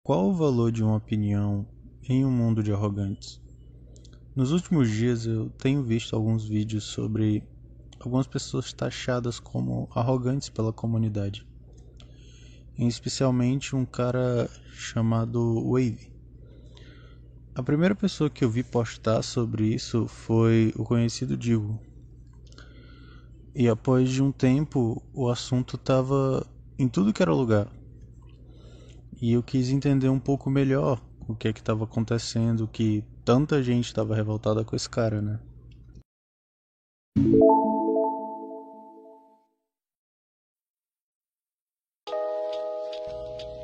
Qual o valor de uma opinião em um mundo de arrogantes? Nos últimos dias eu tenho visto alguns vídeos sobre algumas pessoas taxadas como arrogantes pela comunidade, especialmente um cara chamado Wavy. A primeira pessoa que eu vi postar sobre isso foi o conhecido Digo. E após de um tempo o assunto estava em tudo que era lugar. E eu quis entender um pouco melhor o que é que estava acontecendo, que tanta gente estava revoltada com esse cara, né?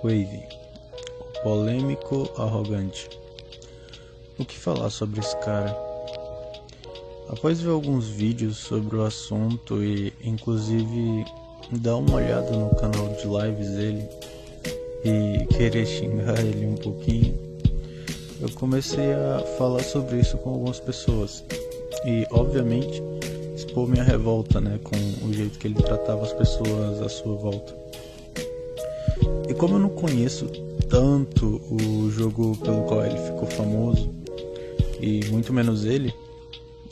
Wavy, o polêmico arrogante. O que falar sobre esse cara? Após ver alguns vídeos sobre o assunto e inclusive dar uma olhada no canal de lives dele e querer xingar ele um pouquinho, eu comecei a falar sobre isso com algumas pessoas e, obviamente, expor minha revolta, né, com o jeito que ele tratava as pessoas à sua volta. E como eu não conheço tanto o jogo pelo qual ele ficou famoso, e muito menos ele,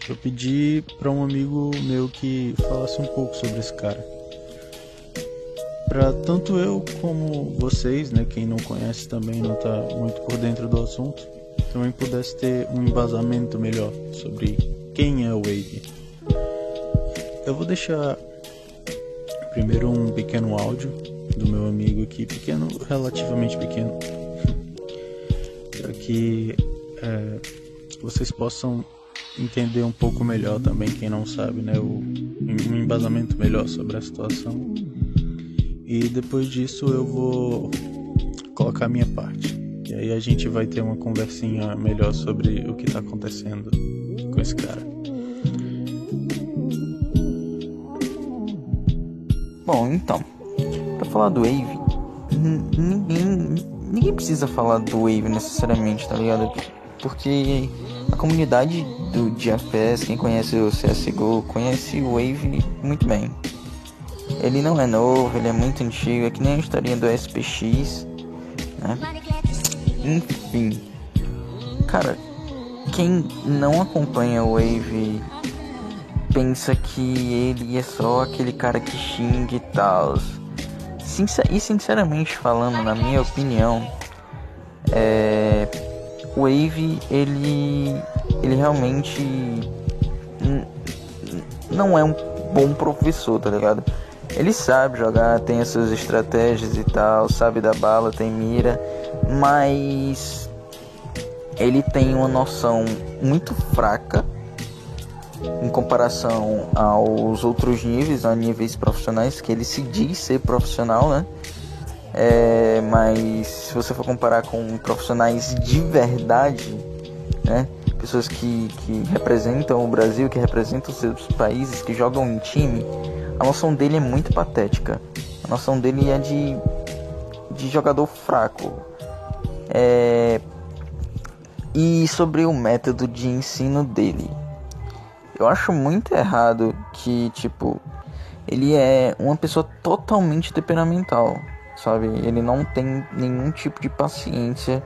eu pedi para um amigo meu que falasse um pouco sobre esse cara. Para tanto eu como vocês, né, quem não conhece também, não está muito por dentro do assunto, também pudesse ter um embasamento melhor sobre quem é o Wavy. Eu vou deixar primeiro um pequeno áudio do meu amigo aqui, pequeno, relativamente pequeno, para que vocês possam entender um pouco melhor também, quem não sabe, né, um embasamento melhor sobre a situação. E depois disso eu vou colocar a minha parte. E aí a gente vai ter uma conversinha melhor sobre o que tá acontecendo com esse cara. Bom, então, pra falar do Wavy, ninguém precisa falar do Wavy necessariamente, tá ligado? Porque a comunidade de FPS, quem conhece o CSGO, conhece o Wavy muito bem. Ele não é novo, ele é muito antigo, é que nem a historinha do SPX, né? Enfim, cara, quem não acompanha o Wavy pensa que ele é só aquele cara que xinga e tal. E sinceramente falando, na minha opinião, o Wavy, ele realmente não é um bom professor, tá ligado? Ele sabe jogar, tem as suas estratégias e tal, sabe dar bala, tem mira, mas ele tem uma noção muito fraca em comparação aos outros níveis, a níveis profissionais, que ele se diz ser profissional, né? Mas se você for comparar com profissionais de verdade, né? Pessoas que representam o Brasil, que representam os seus países, que jogam em time, a noção dele é muito patética. A noção dele é de jogador fraco. E sobre o método de ensino dele, eu acho muito errado que, ele é uma pessoa totalmente temperamental, sabe? Ele não tem nenhum tipo de paciência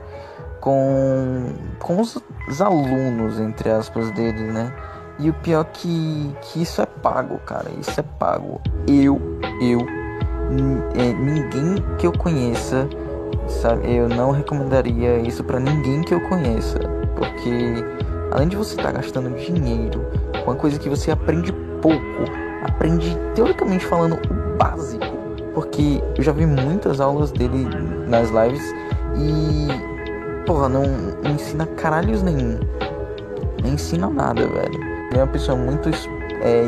com os alunos, entre aspas, dele, né? E o pior que isso é pago, cara. Isso é pago. Ninguém que eu conheça, sabe? Eu não recomendaria isso pra ninguém que eu conheça. Porque além de você estar gastando dinheiro com uma coisa que você aprende pouco, aprende teoricamente falando o básico. Porque eu já vi muitas aulas dele nas lives e, porra, não ensina caralhos nenhum. Não ensina nada, velho. Ele é uma pessoa muito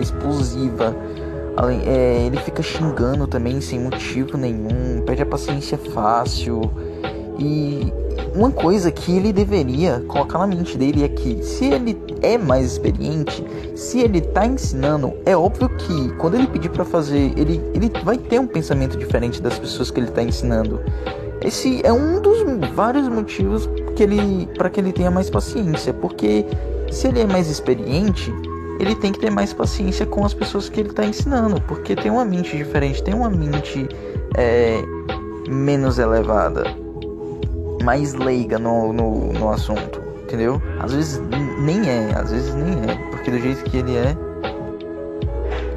explosiva. Ele fica xingando também sem motivo nenhum, perde a paciência fácil. E uma coisa que ele deveria colocar na mente dele é que, se ele é mais experiente, se ele tá ensinando, é óbvio que quando ele pedir pra fazer, ele vai ter um pensamento diferente das pessoas que ele tá ensinando. Esse é um dos vários motivos para que ele tenha mais paciência, porque se ele é mais experiente, ele tem que ter mais paciência com as pessoas que ele está ensinando, porque tem uma mente diferente, tem uma mente menos elevada. mais leiga no assunto, entendeu? Às vezes nem é, porque do jeito que ele é.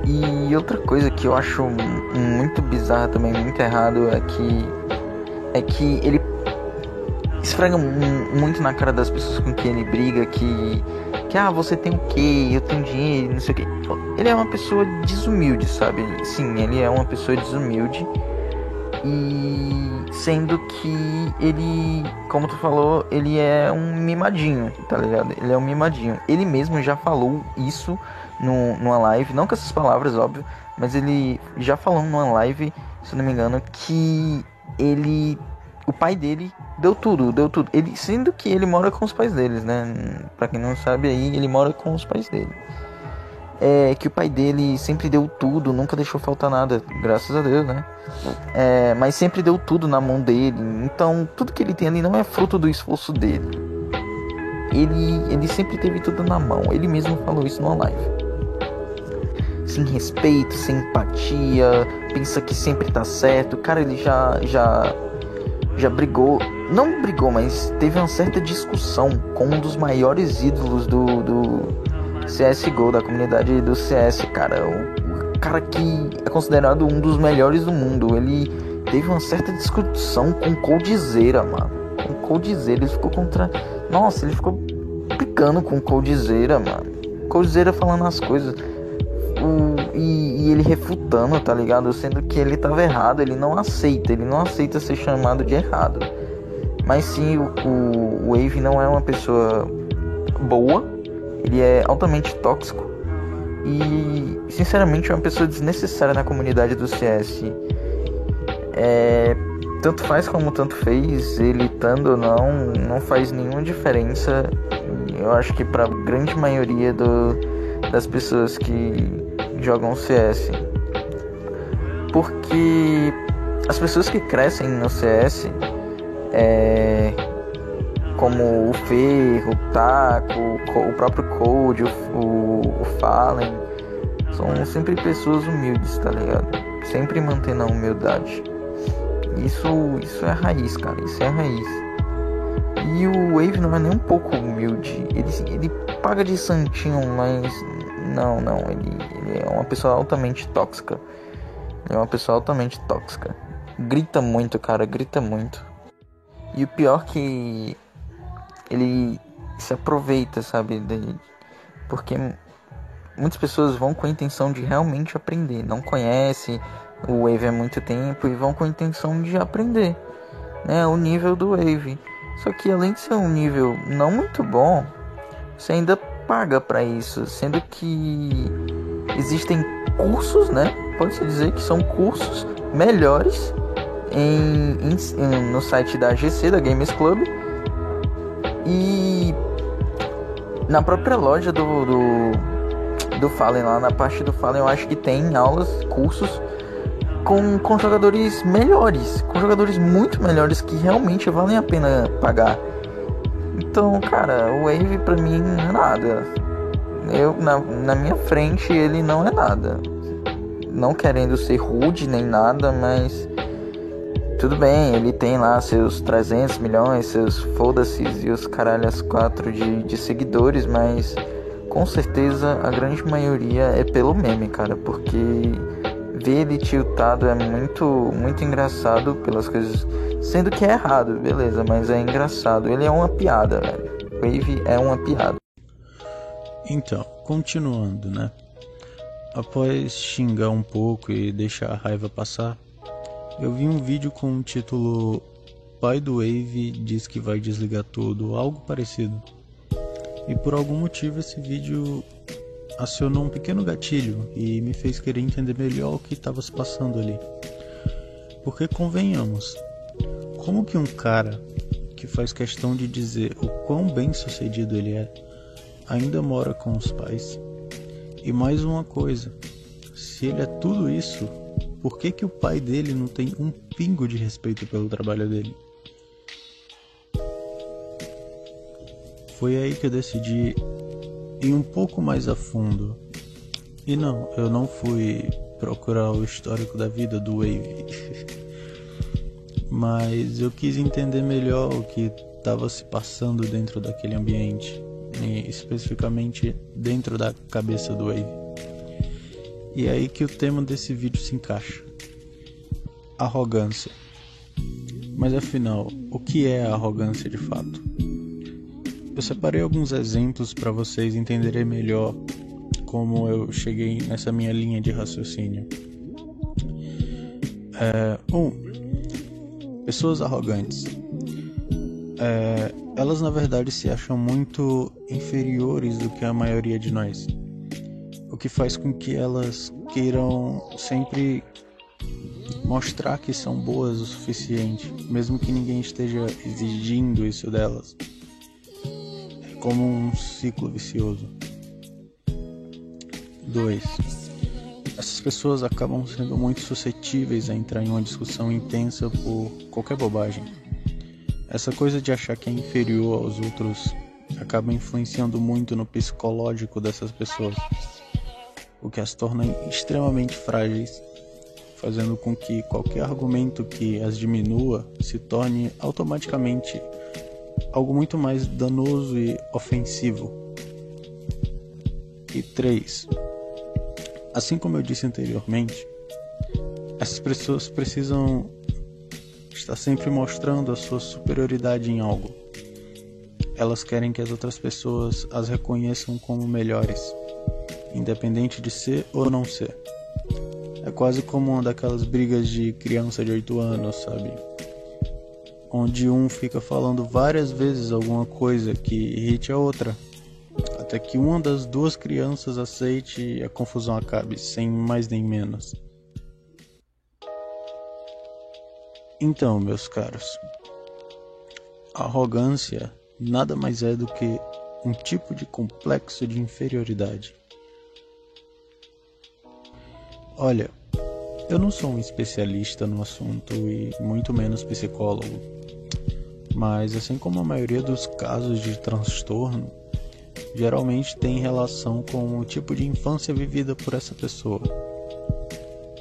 E outra coisa que eu acho muito bizarra também, muito errado, é que ele esfrega muito na cara das pessoas com quem ele briga, que você tem o quê? Eu tenho dinheiro, não sei o quê. Ele é uma pessoa desumilde, sabe? Sim, ele é uma pessoa desumilde. E sendo que ele, como tu falou, ele é um mimadinho, tá ligado? Ele é um mimadinho. Ele mesmo já falou isso numa live, não com essas palavras, óbvio, mas ele já falou numa live, se eu não me engano, que o pai dele deu tudo. Ele, sendo que ele mora com os pais deles, né? Pra quem não sabe aí, ele mora com os pais dele. Que o pai dele sempre deu tudo, nunca deixou faltar nada, graças a Deus, né? Mas sempre deu tudo na mão dele. Então, tudo que ele tem ali não é fruto do esforço dele. Ele sempre teve tudo na mão. Ele mesmo falou isso numa live. Sem respeito, sem empatia, pensa que sempre tá certo. Cara, ele já brigou, não brigou, mas teve uma certa discussão com um dos maiores ídolos do CSGO, da comunidade do CS, cara. O cara que é considerado um dos melhores do mundo. Ele teve uma certa discussão com Coldzera, mano. Com Coldzera, ele ficou contra... Nossa, ele ficou brigando com Coldzera, mano. Coldzera falando as coisas... E ele refutando, tá ligado? Sendo que ele tava errado, ele não aceita ser chamado de errado. Mas sim, o Wave não é uma pessoa boa, ele é altamente tóxico e sinceramente é uma pessoa desnecessária na comunidade do CS. Tanto faz como tanto fez, ele estando ou não faz nenhuma diferença. Eu acho que pra grande maioria das pessoas que jogam CS, porque as pessoas que crescem no CS, como o Ferro, o Taco, o próprio Cold, o Fallen, são sempre pessoas humildes, tá ligado? Sempre mantendo a humildade. Isso é a raiz, cara, isso é a raiz. E o Wave não é nem um pouco humilde, ele paga de santinho, mas não, ele é uma pessoa altamente tóxica. Grita muito, cara, grita muito. E o pior que ele se aproveita, sabe, porque muitas pessoas vão com a intenção de realmente aprender. Não conhece o Wave há muito tempo e vão com a intenção de aprender, né, o nível do Wave. Só que além de ser um nível não muito bom, você ainda paga pra isso, sendo que existem cursos, né? Pode-se dizer que são cursos melhores no site da GC, da Games Club, e na própria loja do Fallen, lá na parte do Fallen, eu acho que tem aulas, cursos com jogadores melhores, com jogadores muito melhores que realmente valem a pena pagar. Então, cara, o Wave pra mim não é nada. Na minha frente ele não é nada. Não querendo ser rude nem nada, mas tudo bem, ele tem lá seus 300 milhões, seus foda-se e os caralhas 4 de seguidores, mas com certeza a grande maioria é pelo meme, cara, porque ver ele tiltado é muito, muito engraçado pelas coisas, sendo que é errado, beleza, mas é engraçado. Ele é uma piada, velho. Wave é uma piada. Então, continuando, né? Após xingar um pouco e deixar a raiva passar, eu vi um vídeo com o título "Pai do Wave diz que vai desligar tudo", algo parecido. E por algum motivo esse vídeo acionou um pequeno gatilho e me fez querer entender melhor o que estava se passando ali. Porque convenhamos, como que um cara que faz questão de dizer o quão bem sucedido ele é, ainda mora com os pais? E mais uma coisa, se ele é tudo isso, por que o pai dele não tem um pingo de respeito pelo trabalho dele? Foi aí que eu decidi ir um pouco mais a fundo. E não, eu não fui procurar o histórico da vida do Wave. mas eu quis entender melhor o que estava se passando dentro daquele ambiente, e especificamente dentro da cabeça do Wave. E é aí que o tema desse vídeo se encaixa: arrogância. Mas afinal, o que é a arrogância de fato? Eu separei alguns exemplos para vocês entenderem melhor como eu cheguei nessa minha linha de raciocínio. Pessoas arrogantes. Elas na verdade se acham muito inferiores do que a maioria de nós, o que faz com que elas queiram sempre mostrar que são boas o suficiente, mesmo que ninguém esteja exigindo isso delas. É como um ciclo vicioso. 2. Essas pessoas acabam sendo muito suscetíveis a entrar em uma discussão intensa por qualquer bobagem. Essa coisa de achar que é inferior aos outros acaba influenciando muito no psicológico dessas pessoas, o que as torna extremamente frágeis, fazendo com que qualquer argumento que as diminua se torne automaticamente algo muito mais danoso e ofensivo. E 3. Assim como eu disse anteriormente, essas pessoas precisam estar sempre mostrando a sua superioridade em algo. Elas querem que as outras pessoas as reconheçam como melhores, independente de ser ou não ser. É quase como uma daquelas brigas de criança de 8 anos, sabe? Onde um fica falando várias vezes alguma coisa que irrite a outra, até que uma das duas crianças aceite e a confusão acabe, sem mais nem menos. Então, meus caros, a arrogância nada mais é do que um tipo de complexo de inferioridade. Olha, eu não sou um especialista no assunto e muito menos psicólogo, mas assim como a maioria dos casos de transtorno, geralmente tem relação com o tipo de infância vivida por essa pessoa.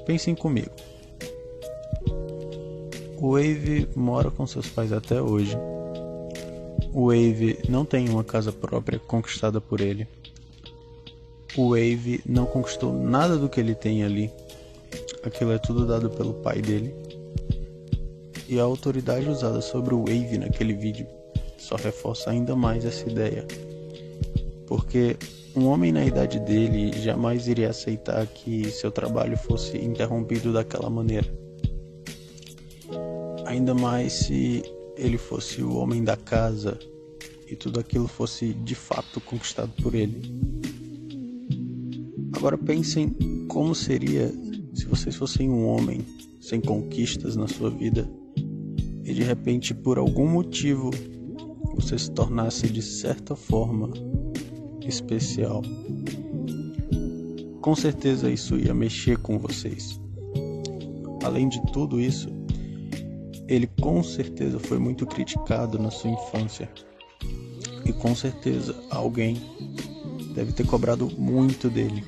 Pensem comigo. O Wave mora com seus pais até hoje. O Wave não tem uma casa própria conquistada por ele. O Wave não conquistou nada do que ele tem ali. Aquilo é tudo dado pelo pai dele. E a autoridade usada sobre o Wave naquele vídeo só reforça ainda mais essa ideia. Porque um homem na idade dele jamais iria aceitar que seu trabalho fosse interrompido daquela maneira. Ainda mais se ele fosse o homem da casa e tudo aquilo fosse de fato conquistado por ele. Agora pensem como seria se vocês fossem um homem sem conquistas na sua vida e de repente por algum motivo você se tornasse de certa forma especial. Com certeza isso ia mexer com vocês. Além de tudo isso, ele com certeza foi muito criticado na sua infância. E com certeza alguém deve ter cobrado muito dele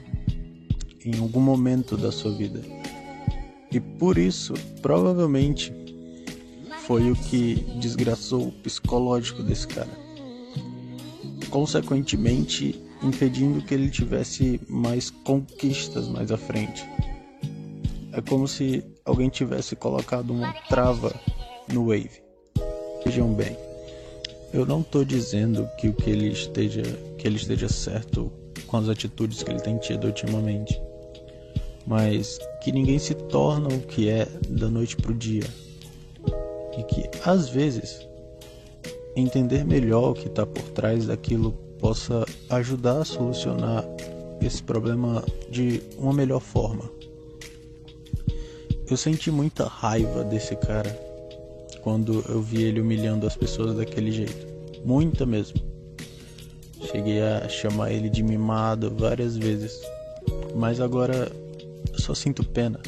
em algum momento da sua vida. E por isso, provavelmente, foi o que desgraçou o psicológico desse cara, consequentemente impedindo que ele tivesse mais conquistas mais à frente. É como se alguém tivesse colocado uma trava no Wave. Vejam bem, eu não estou dizendo que ele esteja certo com as atitudes que ele tem tido ultimamente, mas que ninguém se torna o que é da noite pro dia, e que às vezes entender melhor o que está por trás daquilo possa ajudar a solucionar esse problema de uma melhor forma. Eu senti muita raiva desse cara quando eu vi ele humilhando as pessoas daquele jeito, muita mesmo. Cheguei a chamar ele de mimado várias vezes, mas agora eu só sinto pena.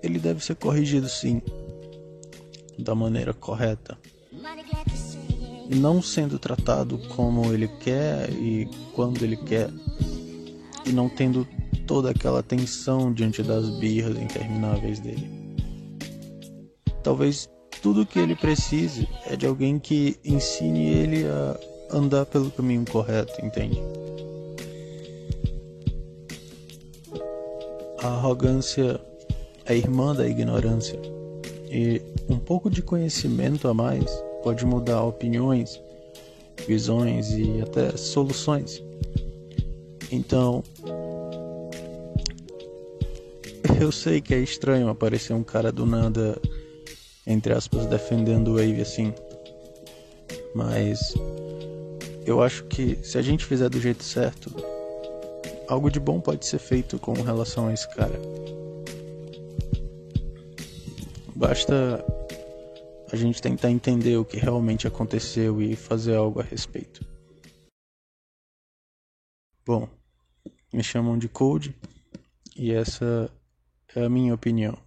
Ele deve ser corrigido sim, da maneira correta, não sendo tratado como ele quer e quando ele quer, e não tendo toda aquela tensão diante das birras intermináveis dele. talvez tudo que ele precise é de alguém que ensine ele a andar pelo caminho correto, entende? A arrogância é irmã da ignorância, e um pouco de conhecimento a mais pode mudar opiniões, visões e até soluções. Então, eu sei que é estranho aparecer um cara do nada, entre aspas, defendendo o Wave assim, mas eu acho que se a gente fizer do jeito certo, algo de bom pode ser feito com relação a esse cara. Basta a gente tentar entender o que realmente aconteceu e fazer algo a respeito. Bom, me chamam de Cold e essa é a minha opinião.